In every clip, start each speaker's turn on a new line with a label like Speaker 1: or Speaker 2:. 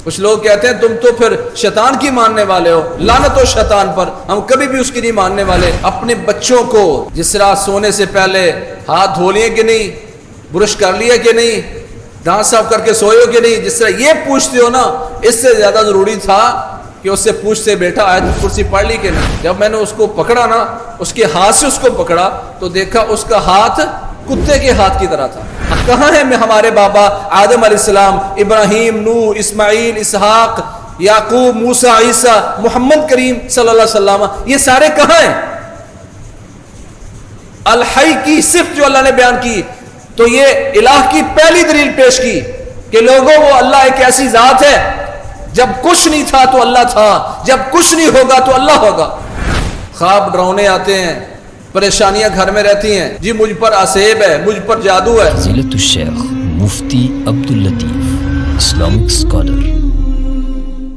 Speaker 1: کچھ لوگ کہتے ہیں تم تو پھر شیطان کی ماننے والے ہو، لعنت ہو شیطان پر، ہم کبھی بھی اس کی نہیں ماننے والے۔ اپنے بچوں کو جس طرح سونے سے پہلے ہاتھ دھو لیے کہ نہیں، برش کر لیا کہ نہیں، دانت صاف کر کے سوئے ہو کہ نہیں، جس طرح یہ پوچھتے ہو نا، اس سے زیادہ ضروری تھا کہ اس سے پوچھتے بیٹا آیت الکرسی پڑھ لی کہ نہیں۔ جب میں نے اس کو پکڑا نا، اس کے ہاتھ سے اس کو پکڑا تو دیکھا اس کا ہاتھ کتے کے ہاتھ کی طرح تھا۔ کہاں ہے ہمارے بابا آدم علیہ السلام، ابراہیم، نوح، اسماعیل، اسحاق، یعقوب، موسیٰ، عیسیٰ، محمد کریم صلی اللہ علیہ وسلم، یہ سارے کہاں ہیں؟ الحی کی صفت جو اللہ نے بیان کی، تو یہ الہ کی پہلی دلیل پیش کی کہ لوگوں وہ اللہ ایک ایسی ذات ہے، جب کچھ نہیں تھا تو اللہ تھا، جب کچھ نہیں ہوگا تو اللہ ہوگا۔ خواب ڈراؤنے آتے ہیں، پریشانیاں گھر میں رہتی ہیں، جی مجھ پر عصیب ہے، مجھ پر جادو ہے۔
Speaker 2: فضیلت الشیخ مفتی عبداللطیف، اسلامک اسکالر۔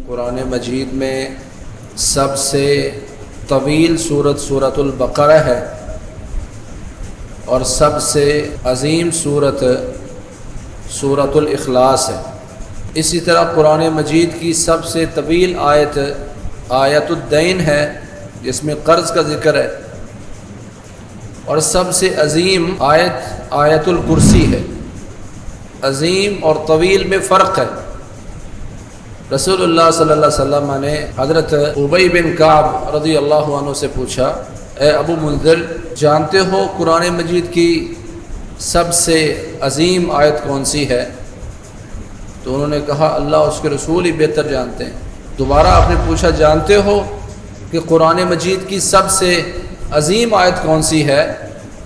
Speaker 1: قرآن مجید میں سب سے طویل سورت سورۃ البقرہ ہے، اور سب سے عظیم سورت سورۃ الاخلاص ہے۔ اسی طرح قرآن مجید کی سب سے طویل آیت آیت الدین ہے، جس میں قرض کا ذکر ہے، اور سب سے عظیم آیت آیت الکرسی ہے۔ عظیم اور طویل میں فرق ہے۔ رسول اللہ صلی اللہ علیہ وسلم نے حضرت ابی بن کعب رضی اللہ عنہ سے پوچھا، اے ابو منذر، جانتے ہو قرآن مجید کی سب سے عظیم آیت کون سی ہے؟ تو انہوں نے کہا اللہ اس کے رسول ہی بہتر جانتے ہیں۔ دوبارہ آپ نے پوچھا جانتے ہو کہ قرآن مجید کی سب سے عظیم آیت کون سی ہے؟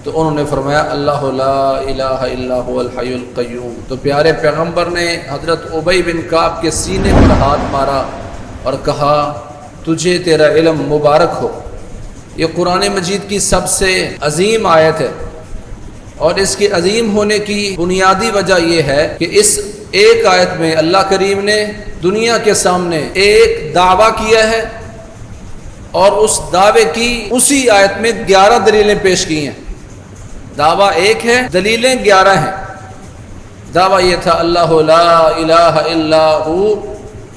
Speaker 1: تو انہوں نے فرمایا اللہ لا الہ الا هو الحی القیوم۔ تو پیارے پیغمبر نے حضرت ابی بن کعب کے سینے پر ہاتھ مارا اور کہا تجھے تیرا علم مبارک ہو، یہ قرآن مجید کی سب سے عظیم آیت ہے، اور اس کے عظیم ہونے کی بنیادی وجہ یہ ہے کہ اس ایک آیت میں اللہ کریم نے دنیا کے سامنے ایک دعویٰ کیا ہے، اور اس دعوے کی اسی آیت میں 11 دلیلیں پیش کی ہیں۔ دعویٰ ایک ہے، دلیلیں 11 ہیں۔ دعویٰ یہ تھا اللہ لا الہ الا ہو،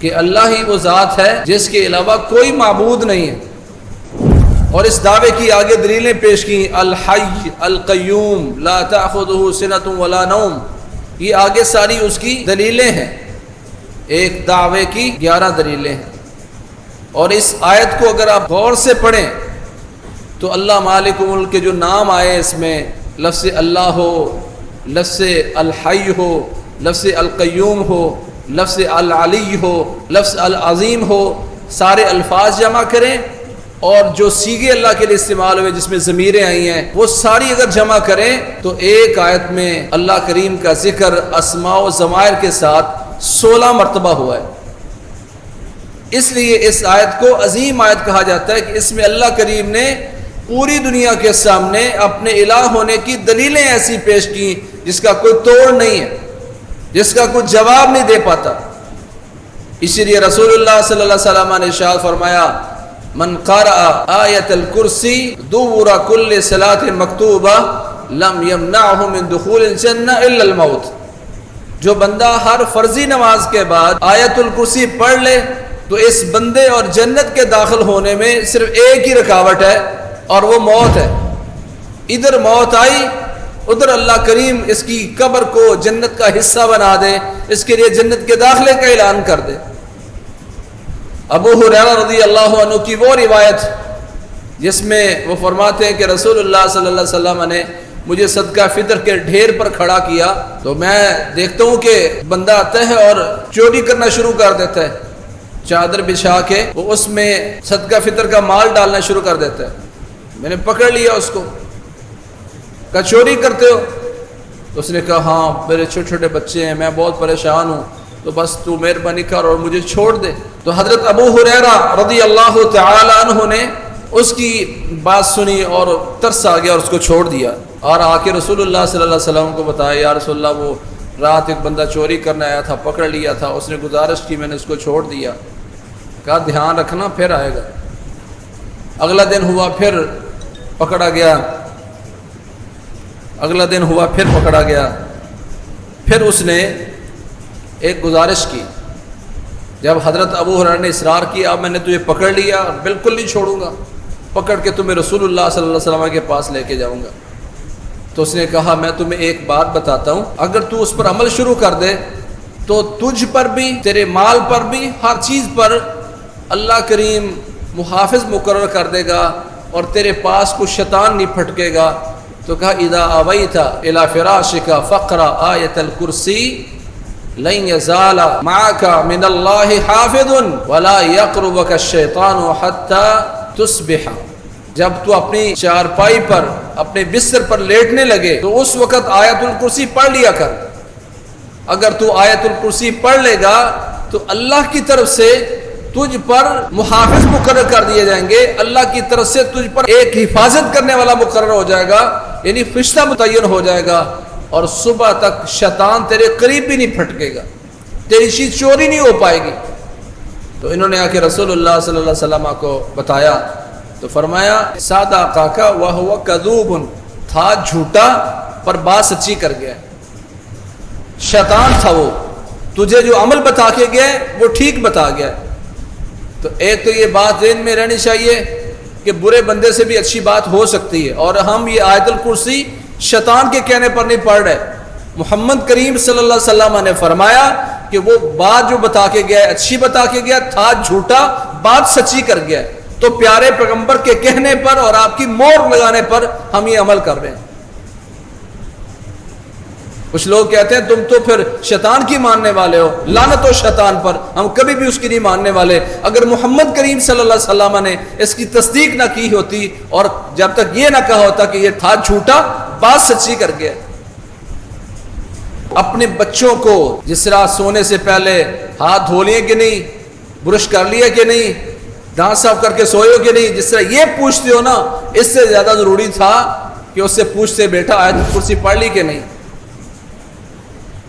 Speaker 1: کہ اللہ ہی وہ ذات ہے جس کے علاوہ کوئی معبود نہیں ہے، اور اس دعوے کی آگے دلیلیں پیش کی الحی القیوم لا تأخذہ سنۃ ولا نوم، یہ آگے ساری اس کی دلیلیں ہیں۔ ایک دعوے کی 11 دلیلیں ہیں، اور اس آیت کو اگر آپ غور سے پڑھیں تو اللہ مالک ملک کے جو نام آئے اس میں، لفظ اللہ ہو، لفظ الحی ہو، لفظ القیوم ہو، لفظ العلی ہو، لفظ العظیم ہو، سارے الفاظ جمع کریں اور جو صیغے اللہ کے لیے استعمال ہوئے جس میں ضمیریں آئی ہیں وہ ساری اگر جمع کریں تو ایک آیت میں اللہ کریم کا ذکر اسماء و ضمائر کے ساتھ 16 مرتبہ ہوا ہے۔ اس لیے اس آیت کو عظیم آیت کہا جاتا ہے کہ اس میں اللہ کریم نے پوری دنیا کے سامنے اپنے الہ ہونے کی دلیلیں ایسی پیش کی جس کا کوئی توڑ نہیں ہے، جس کا کوئی جواب نہیں دے پاتا۔ اسی لیے رسول اللہ صلی اللہ علیہ وسلم نے ارشاد فرمایا من قرأ آیت الکرسی دبر کل صلاۃ مکتوبہ لم یمنعہ من دخول الجنہ الا الموت، جو بندہ ہر فرضی نماز کے بعد آیت الکرسی پڑھ لے تو اس بندے اور جنت کے داخل ہونے میں صرف ایک ہی رکاوٹ ہے، اور وہ موت ہے۔ ادھر موت آئی، ادھر اللہ کریم اس کی قبر کو جنت کا حصہ بنا دے، اس کے لیے جنت کے داخلے کا اعلان کر دے۔ ابو ہریرہ رضی اللہ عنہ کی وہ روایت جس میں وہ فرماتے ہیں کہ رسول اللہ صلی اللہ علیہ وسلم نے مجھے صدقہ فطر کے ڈھیر پر کھڑا کیا تو میں دیکھتا ہوں کہ بندہ آتا ہے اور چوری کرنا شروع کر دیتا ہے، چادر بچھا کے وہ اس میں صدقہ فطر کا مال ڈالنا شروع کر دیتا ہے۔ میں نے پکڑ لیا اس کو، کہا چوری کرتے ہو؟ تو اس نے کہا ہاں میرے چھوٹے چھوٹے بچے ہیں، میں بہت پریشان ہوں، تو بس تو مہربانی کر اور مجھے چھوڑ دے۔ تو حضرت ابو ہریرہ رضی اللہ تعالی عنہ نے اس کی بات سنی اور ترس آ گیا اور اس کو چھوڑ دیا، اور آ کے رسول اللہ صلی اللہ علیہ وسلم کو بتایا یا رسول اللہ وہ رات ایک بندہ چوری کرنے آیا تھا، پکڑ لیا تھا، اس نے گزارش کی، میں نے اس کو چھوڑ دیا۔ کہا دھیان رکھنا پھر آئے گا۔ اگلا دن ہوا پھر پکڑا گیا، اگلا دن ہوا پھر پکڑا گیا، پھر اس نے ایک گزارش کی جب حضرت ابو ہریرہ نے اصرار کیا میں نے تجھے پکڑ لیا، بالکل نہیں چھوڑوں گا، پکڑ کے تمہیں رسول اللہ صلی اللہ علیہ وسلم کے پاس لے کے جاؤں گا، تو اس نے کہا میں تمہیں ایک بات بتاتا ہوں، اگر تو اس پر عمل شروع کر دے تو تجھ پر بھی، تیرے مال پر بھی، ہر چیز پر اللہ کریم محافظ مقرر کر دے گا اور تیرے پاس کوئی شیطان نہیں پھٹکے گا۔ تو کہا اذا اویت الی فراشک فقرا آیۃ الکرسی لن یزال معک من اللہ حافظ ولا یقربک الشیطان حتی تصبح۔ جب تو اپنی چارپائی پر، اپنے بستر پر لیٹنے لگے تو اس وقت آیت الکرسی پڑھ لیا کر۔ اگر تو آیت الکرسی پڑھ لے گا تو اللہ کی طرف سے تجھ پر محافظ مقرر کر دیے جائیں گے، اللہ کی طرف سے تجھ پر ایک حفاظت کرنے والا مقرر ہو جائے گا، یعنی فرشتہ متعین ہو جائے گا، اور صبح تک شیطان تیرے قریب بھی نہیں پھٹکے گا، تیری چیز چوری نہیں ہو پائے گی۔ تو انہوں نے آ کے رسول اللہ صلی اللہ علیہ وسلم کو بتایا تو فرمایا صدقک وہو کذوب، تھا جھوٹا پر بات سچی کر گیا، شیطان تھا وہ، تجھے جو عمل بتا کے گیا وہ ٹھیک بتا گیا۔ تو ایک تو یہ بات ذہن میں رہنی چاہیے کہ برے بندے سے بھی اچھی بات ہو سکتی ہے، اور ہم یہ آیت الکرسی شیطان کے کہنے پر نہیں پڑھ رہے، محمد کریم صلی اللہ علیہ وسلم نے فرمایا کہ وہ بات جو بتا کے گیا اچھی بتا کے گیا، تھا جھوٹا بات سچی کر گیا۔ تو پیارے پیغمبر کے کہنے پر اور آپ کی مہر لگانے پر ہم یہ عمل کر رہے ہیں۔ کچھ لوگ کہتے ہیں تم تو پھر شیطان کی ماننے والے ہو، لعنت ہو شیطان پر، ہم کبھی بھی اس کی نہیں ماننے والے۔ اگر محمد کریم صلی اللہ علیہ وسلم نے اس کی تصدیق نہ کی ہوتی اور جب تک یہ نہ کہا ہوتا کہ یہ تھا جھوٹا بات سچی کر گیا۔ اپنے بچوں کو جس طرح سونے سے پہلے ہاتھ دھو لیے کہ نہیں، برش کر لیا کہ نہیں، دانت صاف کر کے سوئے ہو کہ نہیں، جس طرح یہ پوچھتے ہو نا، اس سے زیادہ ضروری تھا کہ اس سے پوچھتے بیٹا آیت الکرسی پڑھ لی کہ نہیں۔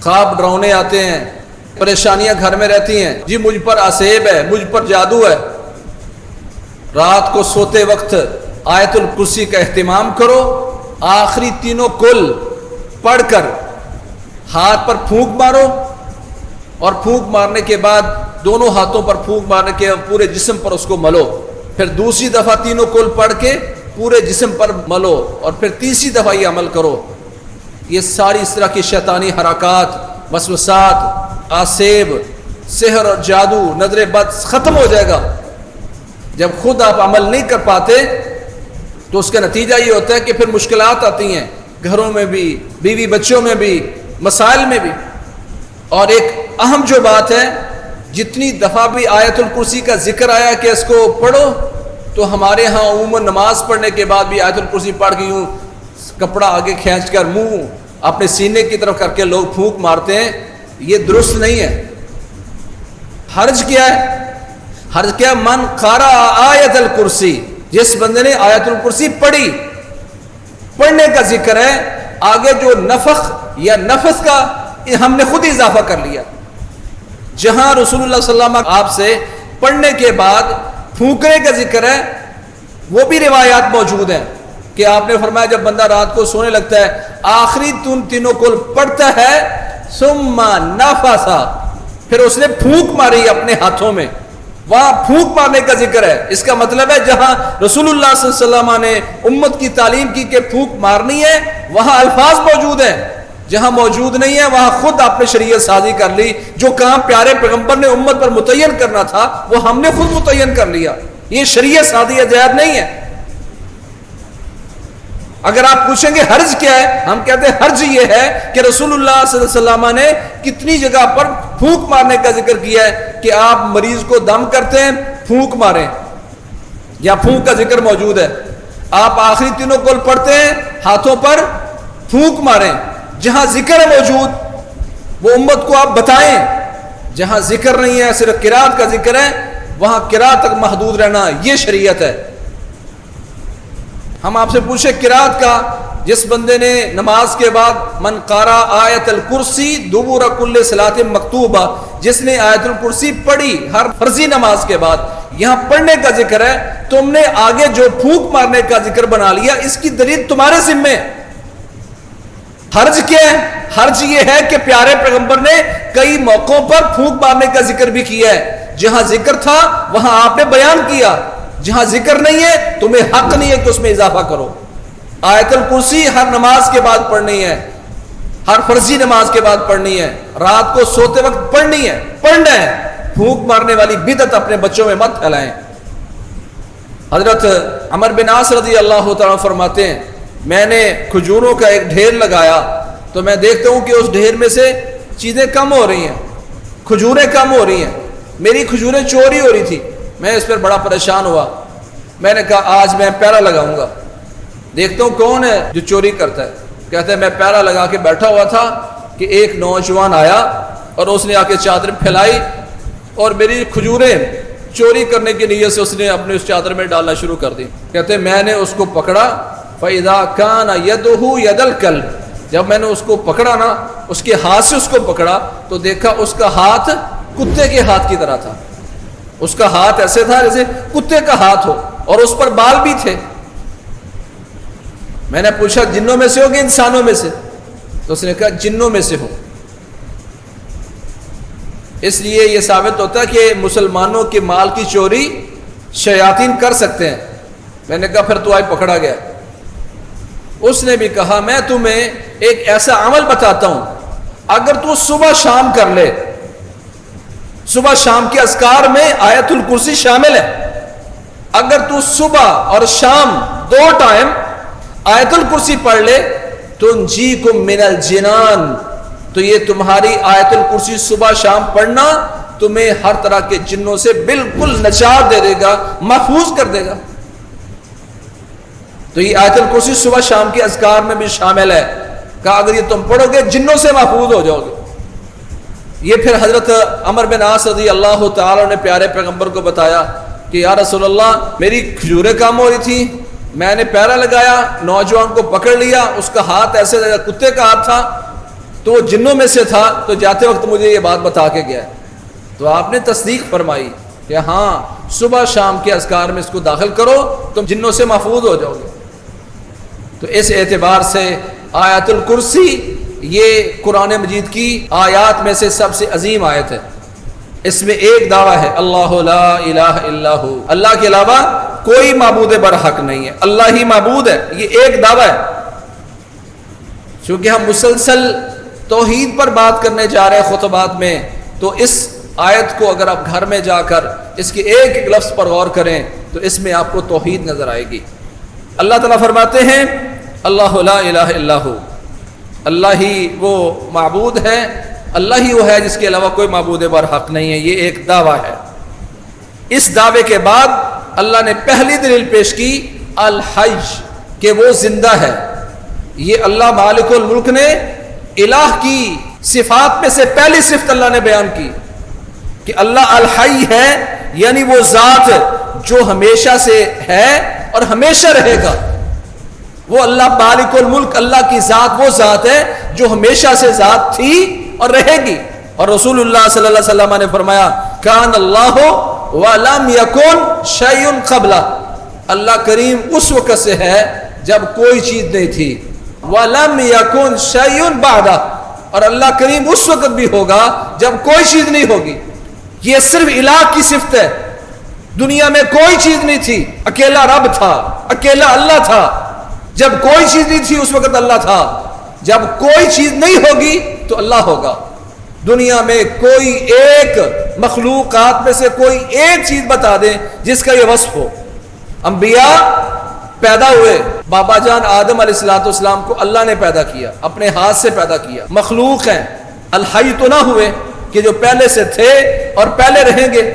Speaker 1: خواب ڈراؤنے آتے ہیں، پریشانیاں گھر میں رہتی ہیں، جی مجھ پر عصیب ہے، مجھ پر جادو ہے۔ رات کو سوتے وقت آیت الکرسی کا اہتمام کرو، آخری تینوں کل پڑھ کر ہاتھ پر پھونک مارو، اور پھونک مارنے کے بعد دونوں ہاتھوں پر پھونک مارنے کے پورے جسم پر اس کو ملو، پھر دوسری دفعہ تینوں کل پڑھ کے پورے جسم پر ملو، اور پھر تیسری دفعہ یہ عمل کرو۔ یہ ساری اس طرح کی شیطانی حرکات، وسوسات، آسیب، سحر اور جادو، نظر بد ختم ہو جائے گا۔ جب خود آپ عمل نہیں کر پاتے تو اس کا نتیجہ یہ ہوتا ہے کہ پھر مشکلات آتی ہیں، گھروں میں بھی، بیوی بچوں میں بھی، مسائل میں بھی۔ اور ایک اہم جو بات ہے، جتنی دفعہ بھی آیت الکرسی کا ذکر آیا کہ اس کو پڑھو، تو ہمارے ہاں عموماً نماز پڑھنے کے بعد بھی آیت الکرسی پڑھ کے یوں کپڑا آگے کھینچ کر منہ اپنے سینے کی طرف کر کے لوگ پھونک مارتے ہیں، یہ درست نہیں ہے۔ حرج کیا ہے؟ حرج کیا؟ من قرأ آیت الکرسی، جس بندے نے آیت الکرسی پڑھی، پڑھنے کا ذکر ہے، آگے جو نفخ یا نفس کا ہم نے خود اضافہ کر لیا۔ جہاں رسول اللہ صلی اللہ علیہ وسلم آپ سے پڑھنے کے بعد پھونکنے کا ذکر ہے، وہ بھی روایات موجود ہیں کہ آپ نے فرمایا جب بندہ رات کو سونے لگتا ہے، آخری تینوں کل پڑھتا ہے، ثم نفث، پھر اس نے پھونک ماری اپنے ہاتھوں میں، وہاں پھونک مارنے کا ذکر ہے۔ اس کا مطلب ہے جہاں رسول اللہ صلی اللہ علیہ وسلم نے امت کی تعلیم کی کہ پھونک مارنی ہے، وہاں الفاظ موجود ہیں۔ جہاں موجود نہیں ہے وہاں خود آپ نے شریعت سازی کر لی، جو کام پیارے پیغمبر نے امت پر متعین کرنا تھا وہ ہم نے خود متعین کر لیا۔ یہ شریعت سازی جائز نہیں ہے۔ اگر آپ پوچھیں گے حرج کیا ہے، ہم کہتے ہیں حرج یہ ہے کہ رسول اللہ صلی اللہ علیہ وسلم نے کتنی جگہ پر پھونک مارنے کا ذکر کیا ہے کہ آپ مریض کو دم کرتے ہیں پھونک ماریں، یا پھونک کا ذکر موجود ہے۔ آپ آخری تینوں کل پڑھتے ہیں، ہاتھوں پر پھونک ماریں۔ جہاں ذکر ہے موجود وہ امت کو آپ بتائیں، جہاں ذکر نہیں ہے، صرف قرات کا ذکر ہے، وہاں قرات تک محدود رہنا یہ شریعت ہے۔ ہم آپ سے پوچھیں قرات کا، جس بندے نے نماز کے بعد من قرأ آیت الکرسی دبر کل صلاۃ مکتوبہ، جس نے آیت الکرسی پڑھی ہر فرضی نماز کے بعد، یہاں پڑھنے کا ذکر ہے، تم نے آگے جو پھونک مارنے کا ذکر بنا لیا، اس کی دلیل تمہارے ذمہ۔ حرج کیا ہے؟ حرج یہ ہے کہ پیارے پیغمبر نے کئی موقعوں پر پھونک مارنے کا ذکر بھی کیا ہے، جہاں ذکر تھا وہاں آپ نے بیان کیا، جہاں ذکر نہیں ہے تمہیں حق نہیں ہے کہ اس میں اضافہ کرو۔ آیت الکرسی ہر نماز کے بعد پڑھنی ہے، ہر فرضی نماز کے بعد پڑھنی ہے، رات کو سوتے وقت پڑھنی ہے، پڑھنا ہے۔ پھونک مارنے والی بدعت اپنے بچوں میں مت پھیلائیں۔ حضرت عمر بن عاص رضی اللہ تعالیٰ فرماتے ہیں میں نے کھجوروں کا ایک ڈھیر لگایا تو میں دیکھتا ہوں کہ اس ڈھیر میں سے چیزیں کم ہو رہی ہیں، کھجوریں کم ہو رہی ہیں، میری کھجوریں چوری ہو رہی تھی۔ میں اس پر بڑا پریشان ہوا، میں نے کہا آج میں پہرا لگاؤں گا، دیکھتا ہوں کون ہے جو چوری کرتا ہے۔ کہتا ہے میں پہرا لگا کے بیٹھا ہوا تھا کہ ایک نوجوان آیا اور اس نے آ کے چادر پھیلائی اور میری کھجوریں چوری کرنے کی نیت سے اس نے اپنے اس چادر میں ڈالنا شروع کر دی۔ کہتے ہیں میں نے اس کو پکڑا، فَإِذَا كَانَ يَدُهُ يَدَ الْكَلْبِ، جب میں نے اس کو پکڑا نا، اس کے ہاتھ سے اس کو پکڑا تو دیکھا اس کا ہاتھ کتے کے ہاتھ کی طرح تھا۔ اس کا ہاتھ ایسے تھا جیسے کتے کا ہاتھ ہو اور اس پر بال بھی تھے۔ میں نے پوچھا جنوں میں سے ہو کہ انسانوں میں سے؟ تو اس نے کہا جنوں میں سے ہو۔ اس لیے یہ ثابت ہوتا ہے کہ مسلمانوں کے مال کی چوری شیاطین کر سکتے ہیں۔ میں نے کہا پھر تو آج پکڑا گیا۔ اس نے بھی کہا میں تمہیں ایک ایسا عمل بتاتا ہوں، اگر تو صبح شام کر لے، صبح شام کے اذکار میں آیت الکرسی شامل ہے، اگر تو صبح اور شام دو ٹائم آیت الکرسی پڑھ لے تنجیکم من الجنان، تو یہ تمہاری آیت الکرسی صبح شام پڑھنا تمہیں ہر طرح کے جنوں سے بالکل نجات دے دے گا، محفوظ کر دے گا۔ تو یہ آیت الکرسی صبح شام کے اذکار میں بھی شامل ہے، کہا اگر یہ تم پڑھو گے جنوں سے محفوظ ہو جاؤ گے۔ یہ پھر حضرت عمر بن عاص رضی اللہ تعالیٰ نے پیارے پیغمبر کو بتایا کہ یا رسول اللہ میری کھجوریں کام ہو رہی تھی، میں نے پیرا لگایا، نوجوان کو پکڑ لیا، اس کا ہاتھ ایسے کتے کا ہاتھ تھا تو وہ جنوں میں سے تھا، تو جاتے وقت مجھے یہ بات بتا کے گیا۔ تو آپ نے تصدیق فرمائی کہ ہاں صبح شام کے اذکار میں اس کو داخل کرو تم جنوں سے محفوظ ہو جاؤ گے۔ تو اس اعتبار سے آیت الکرسی یہ قرآن مجید کی آیات میں سے سب سے عظیم آیت ہے۔ اس میں ایک دعویٰ ہے اللہ لا الہ الا ہو، اللہ کے علاوہ کوئی معبود برحق نہیں ہے، اللہ ہی معبود ہے، یہ ایک دعویٰ ہے۔ چونکہ ہم مسلسل توحید پر بات کرنے جا رہے ہیں خطبات میں، تو اس آیت کو اگر آپ گھر میں جا کر اس کے ایک ایک لفظ پر غور کریں تو اس میں آپ کو توحید نظر آئے گی۔ اللہ تعالیٰ فرماتے ہیں اللہ لا الہ الا ہو، اللہ ہی وہ معبود ہے، اللہ ہی وہ ہے جس کے علاوہ کوئی معبود برحق نہیں ہے، یہ ایک دعویٰ ہے۔ اس دعوے کے بعد اللہ نے پہلی دلیل پیش کی الحی، کہ وہ زندہ ہے۔ یہ اللہ مالک الملک نے الہ کی صفات میں سے پہلی صفت اللہ نے بیان کی کہ اللہ الحی ہے، یعنی وہ ذات جو ہمیشہ سے ہے اور ہمیشہ رہے گا۔ وہ اللہ مالک الملک، اللہ کی ذات وہ ذات ہے جو ہمیشہ سے ذات تھی اور رہے گی۔ اور رسول اللہ صلی اللہ علیہ وسلم نے فرمایا کان اللہ ولم یکن شیء قبلہ، اللہ کریم اس وقت سے ہے جب کوئی چیز نہیں تھی، ولم یکن شیء بعدہ، اور اللہ کریم اس وقت بھی ہوگا جب کوئی چیز نہیں ہوگی۔ یہ صرف الہ کی صفت ہے، دنیا میں کوئی چیز نہیں تھی، اکیلا رب تھا، اکیلا اللہ تھا۔ جب کوئی چیز نہیں تھی اس وقت اللہ تھا، جب کوئی چیز نہیں ہوگی تو اللہ ہوگا۔ دنیا میں کوئی ایک مخلوقات میں سے کوئی ایک چیز بتا دیں جس کا یہ وصف ہو۔ انبیاء پیدا ہوئے، بابا جان آدم علیہ السلام کو اللہ نے پیدا کیا، اپنے ہاتھ سے پیدا کیا، مخلوق ہیں، الحی تو نہ ہوئے کہ جو پہلے سے تھے اور پہلے رہیں گے۔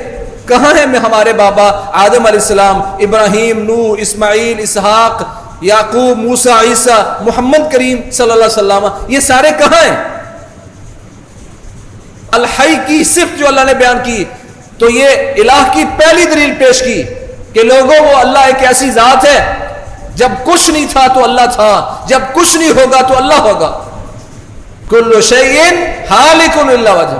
Speaker 1: کہاں ہیں ہمارے بابا آدم علیہ السلام، ابراہیم، نوح، اسماعیل، اسحاق، یعقوب، موسیٰ، عیسیٰ، محمد کریم صلی اللہ علیہ وسلم، یہ سارے کہاں ہیں؟ الحی کی صفت جو اللہ نے بیان کی، تو یہ الہ کی پہلی دلیل پیش کی کہ لوگوں وہ اللہ ایک ایسی ذات ہے، جب کچھ نہیں تھا تو اللہ تھا، جب کچھ نہیں ہوگا تو اللہ ہوگا۔ کل شیء ہالک الا وجہ،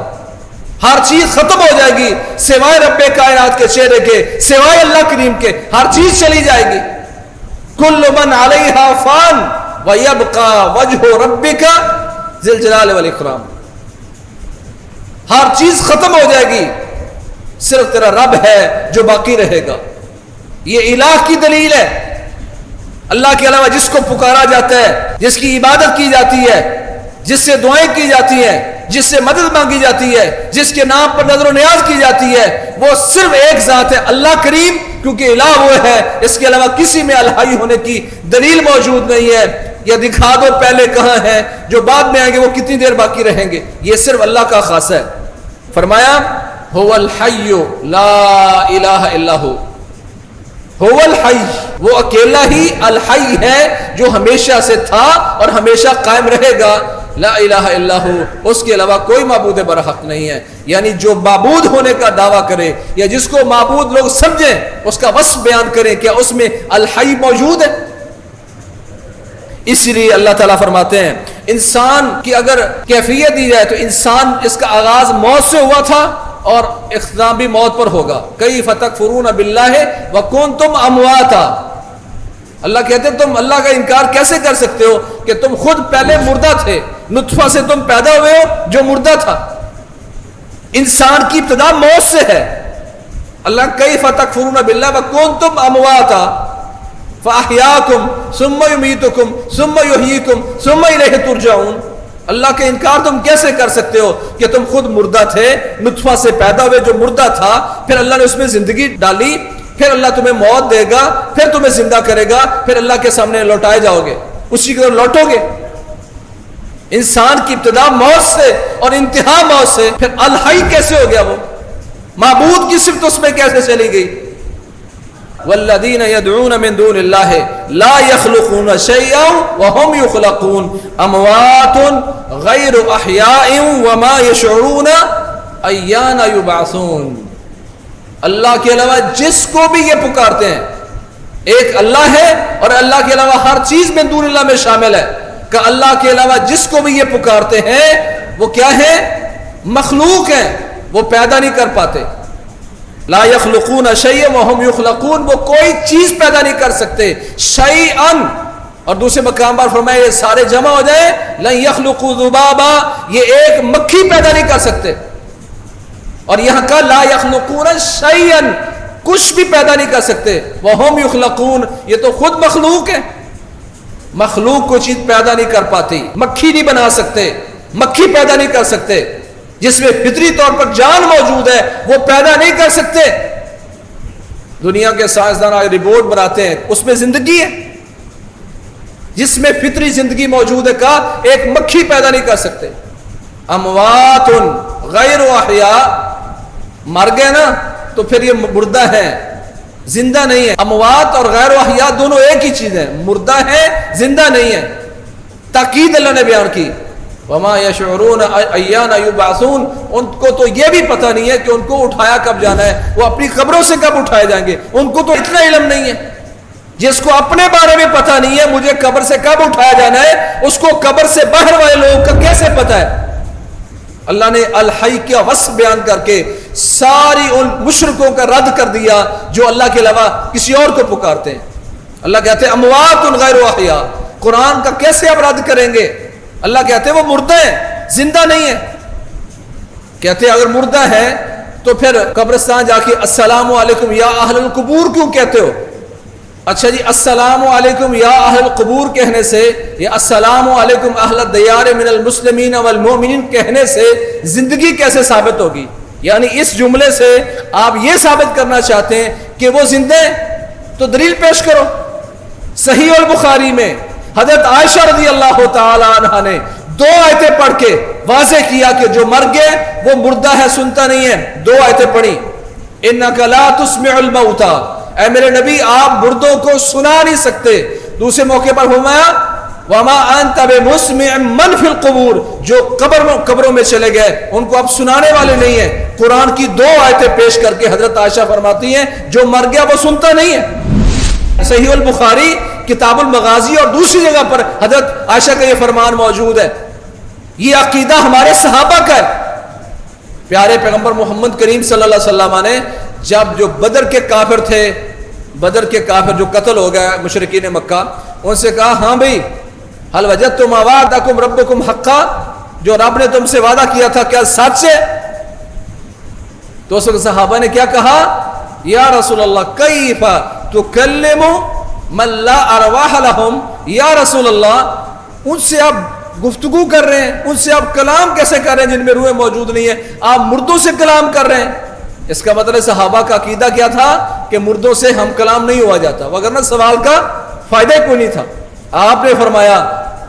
Speaker 1: ہر چیز ختم ہو جائے گی سوائے رب کائنات کے چہرے کے، سوائے اللہ کریم کے، ہر چیز چلی جائے گی۔ کل من علیہا فان ویبقى وجہ ربک ذی الجلال والاکرام، ہر چیز ختم ہو جائے گی صرف تیرا رب ہے جو باقی رہے گا. یہ الہ کی دلیل ہے. اللہ کے علاوہ جس کو پکارا جاتا ہے, جس کی عبادت کی جاتی ہے, جس سے دعائیں کی جاتی ہیں, جس سے مدد مانگی جاتی ہے, جس کے نام پر نظر و نیاز کی جاتی ہے, وہ صرف ایک ذات ہے, اللہ کریم, کیونکہ الہ وہ ہے. اس کے علاوہ کسی میں الہی ہونے کی دلیل موجود نہیں ہے. یا دکھا دو پہلے کہاں ہیں, جو بعد میں آئیں گے وہ کتنی دیر باقی رہیں گے. یہ صرف اللہ کا خاصہ ہے. فرمایا هو الحی لا الہ الا ہو. هو الحی, وہ اکیلا ہی الحی ہے جو ہمیشہ سے تھا اور ہمیشہ قائم رہے گا. لا الہ الا ہو, اس کے علاوہ کوئی معبود برحق نہیں ہے. یعنی جو معبود ہونے کا دعویٰ کرے یا جس کو معبود لوگ سمجھیں, اس کا وصف بیان کریں, کیا اس میں الحی موجود ہے؟ اس لیے اللہ تعالیٰ فرماتے ہیں انسان کی اگر کیفیت دی جائے تو انسان, اس کا آغاز موت سے ہوا تھا اور اختتام بھی موت پر ہوگا. کیف تکفرون باللہ وکنتم امواتا. اللہ کہتے ہیں تم اللہ کا انکار کیسے کر سکتے ہو کہ تم خود پہلے مردہ تھے, نطفہ سے تم پیدا ہوئے ہو جو مردہ تھا. انسان کی ابتدا موت سے ہے. اللہ کیف تکفرون باللہ وکنتم امواتا فاحیاکم ثم یمیتکم ثم یحییکم ثم الیہ ترجعون. اللہ کا انکار تم کیسے کر سکتے ہو کہ تم خود مردہ تھے, نطفہ سے پیدا ہوئے جو مردہ تھا, پھر اللہ نے اس میں زندگی ڈالی, پھر اللہ تمہیں موت دے گا, پھر تمہیں زندہ کرے گا, پھر اللہ کے سامنے لوٹائے جاؤ گے, اسی کی طرف لوٹو گے. انسان کی ابتدا موت سے اور انتہا موت سے, پھر الحی کیسے ہو گیا؟ وہ معبود کی صفت اس میں کیسے چلی گئی؟ والذین یدعون من دون اللہ لا یخلقون شیئا وهم یخلقون اموات غیر احیاء وما یشعرون ایان یبعثون. اللہ کے علاوہ جس کو بھی یہ پکارتے ہیں, ایک اللہ ہے اور اللہ کے علاوہ ہر چیز من دون اللہ میں شامل ہے, کہ اللہ کے علاوہ جس کو بھی یہ پکارتے ہیں وہ کیا ہے؟ مخلوق ہیں, وہ پیدا نہیں کر پاتے. لا یخلقون شیئا وهم یخلقون, وہ کوئی چیز پیدا نہیں کر سکتے. شیئا, اور دوسرے مقام پر فرمایا یہ سارے جمع ہو جائیں, لن یخلقوا ذبابا, یہ ایک مکھی پیدا نہیں کر سکتے. اور یہاں کا لا یخلقون شیئا, کچھ بھی پیدا نہیں کر سکتے. وهم یخلقون, یہ تو خود مخلوق ہے. مخلوق کو چیز پیدا نہیں کر پاتی. مکھی نہیں بنا سکتے, مکھی پیدا نہیں کر سکتے. جس میں فطری طور پر جان موجود ہے وہ پیدا نہیں کر سکتے. دنیا کے سائنسدان آج رپورٹ بناتے ہیں اس میں زندگی ہے, جس میں فطری زندگی موجود ہے, کا ایک مکھی پیدا نہیں کر سکتے. اموات غیر احیاء, مر گئے نا تو پھر یہ مردہ ہیں, زندہ نہیں ہے. اموات اور غیر احیاء دونوں ایک ہی چیز ہے, مردہ ہے زندہ نہیں ہے. تاکید اللہ نے بیان کی, وما یشعرون ایان یبعثون, ان کو تو یہ بھی پتہ نہیں ہے کہ ان کو اٹھایا کب جانا ہے, وہ اپنی قبروں سے کب اٹھائے جائیں گے. ان کو تو اتنا علم نہیں ہے. جس کو اپنے بارے میں پتہ نہیں ہے مجھے قبر سے کب اٹھایا جانا ہے, اس کو قبر سے باہر والے لوگوں کا کیسے پتہ ہے؟ اللہ نے الحی کا وصف بیان کر کے ساری ان مشرکوں کا رد کر دیا جو اللہ کے علاوہ کسی اور کو پکارتے ہیں. اللہ کہتے ہیں اموات غیر احیاء. قرآن کا کیسے آپ رد کریں گے؟ اللہ کہتے ہیں وہ مردہ ہیں, زندہ نہیں ہے. کہتے ہیں اگر مردہ ہے تو پھر قبرستان جا کے السلام علیکم یا اہل القبور کیوں کہتے ہو؟ اچھا جی, السلام علیکم یا اہل القبور کہنے سے یا السلام علیکم اہل الدیار من المسلمین والمؤمنین کہنے سے زندگی کیسے ثابت ہوگی؟ یعنی اس جملے سے آپ یہ ثابت کرنا چاہتے ہیں کہ وہ زندہ ہیں, تو دلیل پیش کرو. صحیح البخاری میں حضرت عائشہ رضی اللہ تعالی عنہ نے 2 آیتیں پڑھ کے واضح کیا کہ جو مر گئے وہ مردہ ہے, سنتا نہیں ہے. 2 آیتیں پڑھی, انک لا تسمع الموتى, اے میرے نبی آپ مردوں کو سنا نہیں سکتے. دوسرے موقع پر فرمایا وما انت بمسمع من فی القبور, جو قبروں میں چلے گئے ان کو آپ سنانے والے نہیں ہیں. قرآن کی 2 آیتیں پیش کر کے حضرت عائشہ فرماتی ہیں جو مر گیا وہ سنتا نہیں ہے. صحیح البخاری کتاب المغازی اور دوسری جگہ پر حضرت عائشہ کا یہ فرمان موجود ہے. یہ عقیدہ ہمارے صحابہ کا ہے. پیارے پیغمبر محمد کریم صلی اللہ علیہ وسلم نے جب جو بدر کے کافر تھے, بدر کے کافر جو قتل ہو گئے مشرکین مکہ, ان سے کہا ہاں بھائی حل وجدتم ما وعدکم ربکم حقا, جو رب نے تم سے وعدہ کیا تھا کیا سچ ہے؟ تو اس وقت صحابہ نے کیا کہا؟ یا رسول اللہ کیف تکلم من لا ارواح لہم، یا رسول اللہ ان سے آپ گفتگو کر رہے ہیں، ان سے آپ کلام کیسے کر رہے ہیں جن میں روح موجود نہیں ہے؟ آپ مردوں سے کلام کر رہے ہیں۔ اس کا مطلب صحابہ کا عقیدہ کیا تھا کہ مردوں سے ہم کلام نہیں ہوا جاتا، وگرنہ سوال کا فائدہ کوئی نہیں تھا۔ آپ نے فرمایا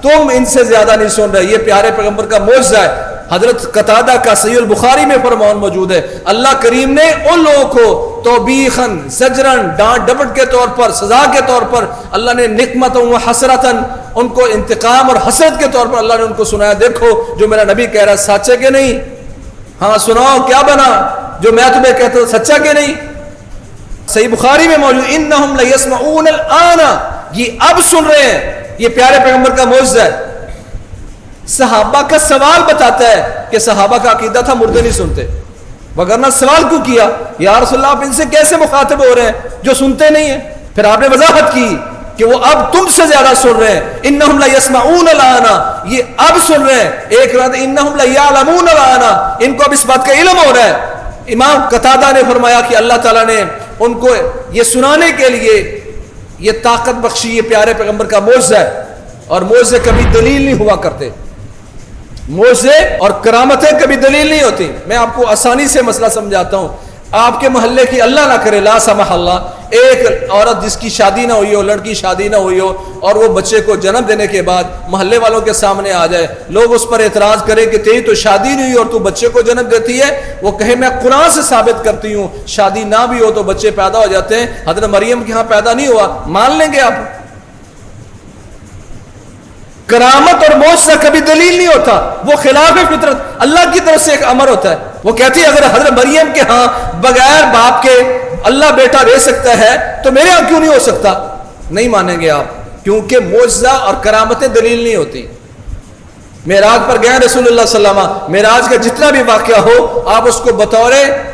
Speaker 1: تم ان سے زیادہ نہیں سن رہے، یہ پیارے پیغمبر کا معجزہ ہے۔ حضرت قتادہ کا صحیح البخاری میں فرمان موجود ہے، اللہ کریم نے ان لوگوں کو توبیخاً زجراً ڈانٹ ڈپٹ کے طور پر، سزا کے طور پر، اللہ نے نقمتاً و حسرتاً ان کو انتقام اور حسرت کے طور پر اللہ نے ان کو سنایا، دیکھو جو میرا نبی کہہ رہا ہے سچ ہے کہ نہیں؟ ہاں سناؤ کیا بنا؟ جو میں تمہیں کہتا ہوں سچا کہ نہیں؟ صحیح بخاری میں موجود انہم لیسمعون الآن، یہ اب سن رہے ہیں، یہ پیارے پیغمبر کا معجزہ ہے۔ صحابہ کا سوال بتاتا ہے کہ صحابہ کا عقیدہ تھا مردے نہیں سنتے، وگرنہ سوال کیوں کیا؟ یا رسول اللہ آپ ان سے کیسے مخاطب ہو رہے ہیں جو سنتے نہیں ہیں؟ پھر آپ نے وضاحت کی کہ وہ اب تم سے زیادہ سن رہے ہیں، انہم لیسمعون الآن، یہ اب سن رہے ہیں۔ ایک رات انہم لیعلمون الآن، ان کو اب اس بات کا علم ہو رہا ہے۔ امام قتادہ نے فرمایا کہ اللہ تعالیٰ نے ان کو یہ سنانے کے لیے یہ طاقت بخشی، یہ پیارے پیغمبر کا معجزہ ہے، اور معجزے کبھی دلیل نہیں ہوا کرتے، معجزے اور کرامتیں کبھی دلیل نہیں ہوتی۔ میں آپ کو آسانی سے مسئلہ سمجھاتا ہوں۔ آپ کے محلے کی اللہ نہ کرے لا سمح اللہ ایک عورت جس کی شادی نہ ہوئی ہو، لڑکی شادی نہ ہوئی ہو، اور وہ بچے کو جنم دینے کے بعد محلے والوں کے سامنے آ جائے، لوگ اس پر اعتراض کریں کہ تیری تو شادی نہیں ہوئی اور تو بچے کو جنم دیتی ہے، وہ کہے میں قرآن سے ثابت کرتی ہوں شادی نہ بھی ہو تو بچے پیدا ہو جاتے ہیں، حضرت مریم کے ہاں پیدا نہیں ہوا، مان لیں گے آپ؟ کرامت اور معجزہ کبھی دلیل نہیں ہوتا، وہ خلاف فطرت اللہ کی طرف سے ایک امر ہوتا ہے۔ وہ کہتی ہے اگر حضرت مریم کے ہاں بغیر باپ کے اللہ بیٹا دے سکتا ہے تو میرے ہاں کیوں نہیں ہو سکتا؟ نہیں مانیں گے آپ، کیونکہ معجزہ اور کرامتیں دلیل نہیں ہوتی۔ معراج پر گئے رسول اللہ صلی اللہ علیہ وسلم، معراج کا جتنا بھی واقعہ ہو آپ اس کو بطور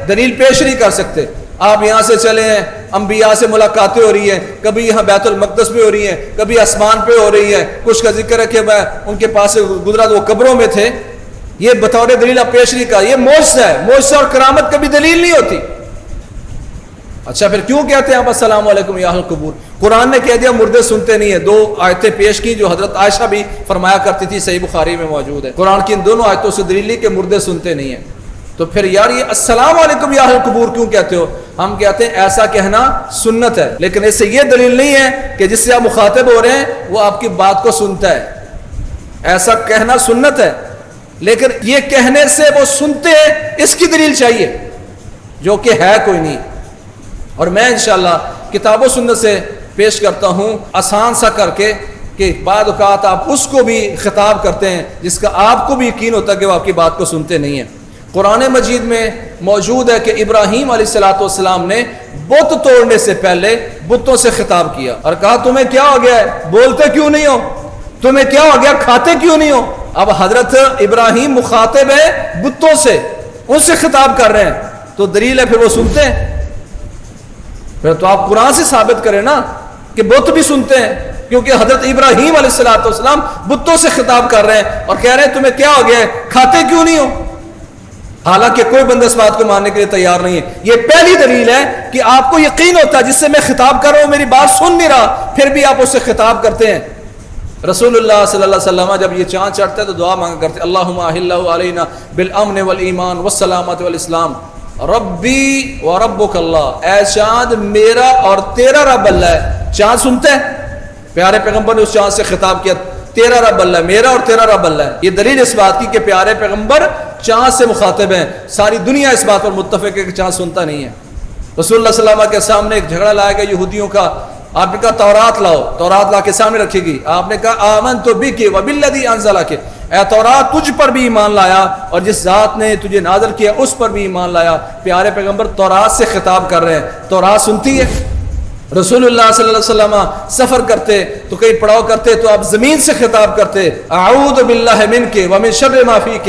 Speaker 1: دلیل پیش نہیں کر سکتے۔ آپ یہاں سے چلے ہیں، انبیاء سے ملاقاتیں ہو رہی ہیں، کبھی یہاں بیت المقدس میں ہو رہی ہیں، کبھی آسمان پہ ہو رہی ہیں، کچھ کا ذکر ہے کہ میں ان کے پاس سے گزرا تو وہ قبروں میں تھے، یہ بطور دلیل آپ پیش نہیں کر، یہ معجزہ ہے۔ معجزہ اور کرامت کبھی دلیل نہیں ہوتی۔ اچھا پھر کیوں کہتے ہیں آپ السلام علیکم یا اہل القبور؟ قرآن نے کہہ دیا مردے سنتے نہیں ہیں۔ دو آیتیں پیش کی جو حضرت عائشہ بھی فرمایا کرتی تھی، صحیح بخاری میں موجود ہے۔ قرآن کی ان دونوں آیتوں سے دلیل لی کہ مردے سنتے نہیں ہیں۔ تو پھر یار یہ السلام علیکم یا اہل القبور کیوں کہتے ہو؟ ہم کہتے ہیں ایسا کہنا سنت ہے، لیکن اس سے یہ دلیل نہیں ہے کہ جس سے آپ مخاطب ہو رہے ہیں وہ آپ کی بات کو سنتا ہے۔ ایسا کہنا سنت ہے، لیکن یہ کہنے سے وہ سنتے ہیں اس کی دلیل چاہیے، جو کہ ہے کوئی نہیں۔ اور میں انشاءاللہ کتاب و سنت سے پیش کرتا ہوں آسان سا کر کے کہ بعض اوقات آپ اس کو بھی خطاب کرتے ہیں جس کا آپ کو بھی یقین ہوتا ہے کہ وہ آپ کی بات کو سنتے نہیں ہیں۔ قرآن مجید میں موجود ہے کہ ابراہیم علیہ السلام نے بت توڑنے سے پہلے بتوں سے خطاب کیا اور کہا تمہیں کیا ہو گیا ہے؟ بولتے کیوں نہیں ہو؟ تمہیں کیا ہو گیا؟ کھاتے کیوں نہیں ہو؟ اب حضرت ابراہیم مخاطب ہے بتوں سے، ان سے خطاب کر رہے ہیں، تو دلیل ہے پھر وہ سنتے ہیں۔ پھر تو آپ قرآن سے ثابت کریں نا کہ بت بھی سنتے ہیں، کیونکہ حضرت ابراہیم علیہ السلام بتوں سے خطاب کر رہے ہیں اور کہہ رہے ہیں تمہیں کیا ہو گیا ہے؟ کھاتے کیوں نہیں ہو؟ حالانکہ کوئی بندہ اس بات کو ماننے کے لیے تیار نہیں ہے۔ یہ پہلی دلیل ہے کہ آپ کو یقین ہوتا ہے جس سے میں خطاب کر رہا ہوں میری بات سن نہیں رہا، پھر بھی آپ اس سے خطاب کرتے ہیں۔ رسول اللہ صلی اللہ علیہ وسلم جب یہ چاند چڑھتا ہے تو دعا مانگا کرتے اللہم احلہ علینا بالامن والایمان والسلامت والاسلام ربی و ربک اللہ، اے چاند میرا اور تیرا رب اللہ ہے۔ چاند سنتے ہیں، پیارے پیغمبر نے اس چاند سے خطاب کیا تیرا رب اللہ ہے، میرا اور تیرا رب اللہ ہے۔ یہ دلیل اس بات کی کہ پیارے پیغمبر چاند سے مخاطب ہیں۔ ساری دنیا اس بات پر متفق ہے کہ چاند سنتا نہیں ہے۔ رسول اللہ صلی اللہ علیہ وسلم کے سامنے ایک جھگڑا لایا گیا یہودیوں کا، آپ نے کہا تورات لاؤ، تورات لا کے سامنے رکھے گی، آپ نے کہا آمنت بک وبالذی انزلک، اے تورات تجھ پر بھی ایمان لایا اور جس ذات نے تجھے نازل کیا اس پر بھی ایمان لایا۔ پیارے پیغمبر تورات سے خطاب کر رہے ہیں، تورات سنتی ہے۔ رسول اللہ صلی اللہ علیہ وسلم سفر کرتے تو کہیں پڑاؤ کرتے تو آپ زمین سے خطاب کرتے اعوذ باللہ منک ومن شر ما فیک،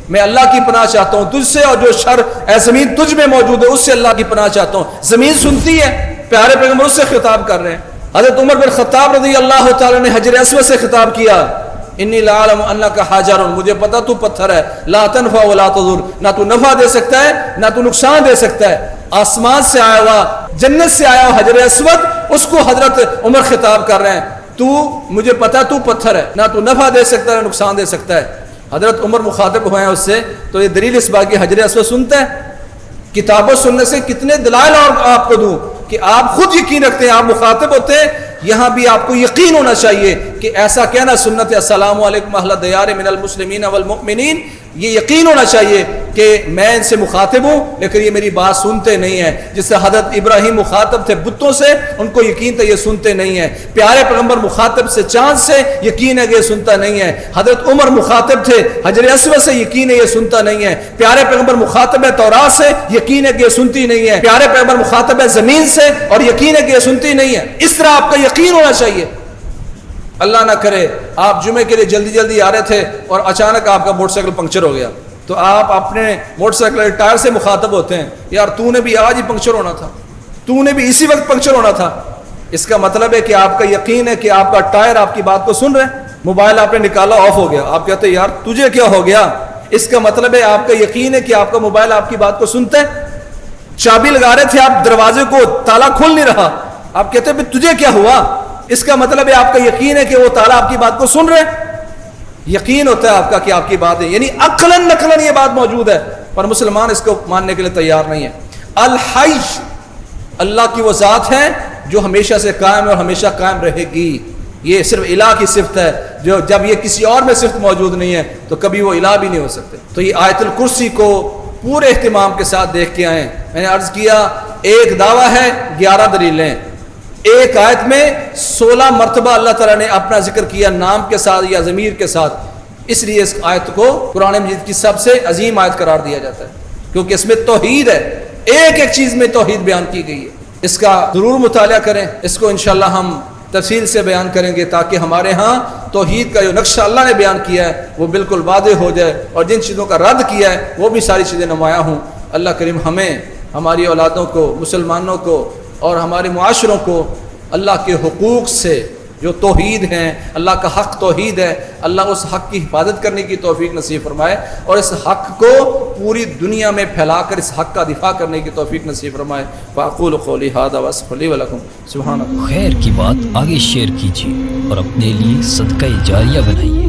Speaker 1: میں اللہ کی پناہ چاہتا ہوں تجھ سے اور جو شر اے زمین تجھ میں موجود ہے اس سے اللہ کی پناہ چاہتا ہوں۔ زمین سنتی ہے، پیارے پیغمبر اس سے خطاب کر رہے ہیں۔ حضرت عمر بن خطاب رضی اللہ تعالی نے حجر اسود سے خطاب کیا، انی لعلم انک حجر، مجھے پتا تو پتھر ہے، لا تنفع ولا تضر، نہ تو نفع دے سکتا ہے نہ تو نقصان دے سکتا ہے، آسمان سے آیا ہوا، جنت سے آیا ہوا حجر اسود، اس کو حضرت عمر خطاب کر رہے ہیں، تو مجھے پتا تو پتھر ہے، نہ تو نفع دے سکتا ہے نہ نقصان دے سکتا ہے۔ حضرت عمر مخاطب ہوئے ہیں اس سے، تو یہ دلیل اس بات کی حجر اسود سنتا ہے۔ کتاب و سنت سے کتنے دلائل اور آپ کو دوں کہ آپ خود یقین رکھتے ہیں، آپ مخاطب ہوتے ہیں، یہاں بھی آپ کو یقین ہونا چاہیے کہ ایسا کہنا سنت ہے، السلام علیکم اہل دیار من المسلمین والمؤمنین، یہ یقین ہونا چاہیے کہ میں ان سے مخاطب ہوں لیکن یہ میری بات سنتے نہیں ہیں۔ جس سے حضرت ابراہیم مخاطب تھے بتوں سے، ان کو یقین تھا یہ سنتے نہیں ہیں۔ پیارے پیغمبر مخاطب سے چاند سے، یقین ہے کہ یہ سنتا نہیں ہے۔ حضرت عمر مخاطب تھے حجر اسود سے، یقین ہے یہ سنتا نہیں ہے۔ پیارے پیغمبر مخاطب ہے تورات سے، یقین ہے کہ یہ سنتی نہیں ہے۔ پیارے پیغمبر مخاطب ہے زمین سے، اور یقین ہے کہ یہ سنتی نہیں ہے۔ اس طرح آپ کا یقین ہونا چاہیے۔ اللہ نہ کرے آپ جمعے کے لیے جلدی جلدی آ رہے تھے اور اچانک آپ کا موٹر سائیکل پنکچر ہو گیا، تو آپ اپنے موٹر سائیکل ٹائر سے مخاطب ہوتے ہیں، یار تو نے بھی آج ہی پنکچر ہونا تھا، تو نے بھی اسی وقت پنکچر ہونا تھا۔ اس کا مطلب ہے کہ آپ کا یقین ہے کہ آپ کا ٹائر آپ کی بات کو سن رہے ہیں۔ موبائل آپ نے نکالا آف ہو گیا، آپ کہتے ہیں یار تجھے کیا ہو گیا؟ اس کا مطلب ہے آپ کا یقین ہے کہ آپ کا موبائل آپ کی بات کو سنتا ہے۔ چابی لگا رہے تھے آپ دروازے کو، تالا کھل نہیں رہا، آپ کہتے ہیں تجھے کیا ہوا؟ اس کا مطلب ہے آپ کا یقین ہے کہ وہ تالا آپ کی بات کو سن رہے ہیں۔ یقین ہوتا ہے آپ کا کہ آپ کی بات ہے، یعنی عقلاً نقلاً یہ بات موجود ہے، پر مسلمان اس کو ماننے کے لیے تیار نہیں ہے۔ الحی، اللہ کی وہ ذات ہے جو ہمیشہ سے قائم ہے اور ہمیشہ قائم رہے گی۔ یہ صرف الہ کی صفت ہے، جو جب یہ کسی اور میں صفت موجود نہیں ہے تو کبھی وہ الہ بھی نہیں ہو سکتے۔ تو یہ آیت الکرسی کو پورے اہتمام کے ساتھ دیکھ کے آئیں۔ میں نے عرض کیا ایک دعویٰ ہے 11 دلیلیں، ایک آیت میں 16 مرتبہ اللہ تعالیٰ نے اپنا ذکر کیا نام کے ساتھ یا ضمیر کے ساتھ، اس لیے اس آیت کو قرآن مجید کی سب سے عظیم آیت قرار دیا جاتا ہے، کیونکہ اس میں توحید ہے، ایک ایک چیز میں توحید بیان کی گئی ہے۔ اس کا ضرور مطالعہ کریں، اس کو انشاءاللہ ہم تفصیل سے بیان کریں گے تاکہ ہمارے ہاں توحید کا جو نقشہ اللہ نے بیان کیا ہے وہ بالکل واضح ہو جائے، اور جن چیزوں کا رد کیا ہے وہ بھی ساری چیزیں نمایاں ہوں۔ اللہ کریم ہمیں، ہماری اولادوں کو، مسلمانوں کو اور ہمارے معاشروں کو اللہ کے حقوق سے جو توحید ہیں، اللہ کا حق توحید ہے، اللہ اس حق کی حفاظت کرنے کی توفیق نصیب فرمائے، اور اس حق کو پوری دنیا میں پھیلا کر اس حق کا دفاع کرنے کی توفیق نصیب فرمائے۔ فاقول قولی ھذا واستغفر لی ولکم سبحان اللہ۔
Speaker 2: خیر کی بات آگے شیئر کیجیے اور اپنے لیے صدقہ جاریہ بنائیے۔